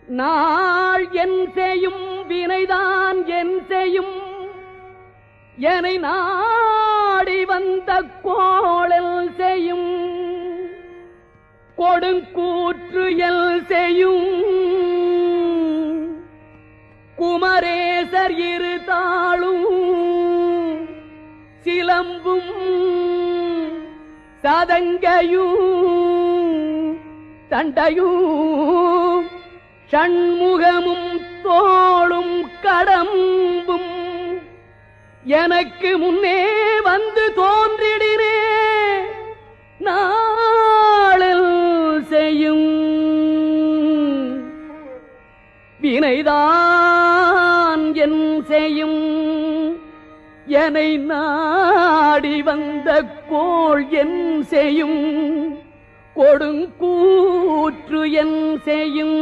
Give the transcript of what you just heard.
நாள் என் செய்யும் வினைதான் என் செய்யும் என்னை நாடி வந்த கோளல் செய்யும் கொடுங்கூற்று எல் செய்யும் குமரேசர் இரு தாளும் சிலம்பும் சதங்கையும் தண்டையும் ஷண்முகமும் தோளும் கடம்பும் எனக்கு முன்னே வந்து தோன்றிடினே நாளில் செய்யும் வினைதான் என் செய்யும் என்னை நாடி வந்த கோள் என் செய்யும் கொடுங்கூற்று என் செய்யும்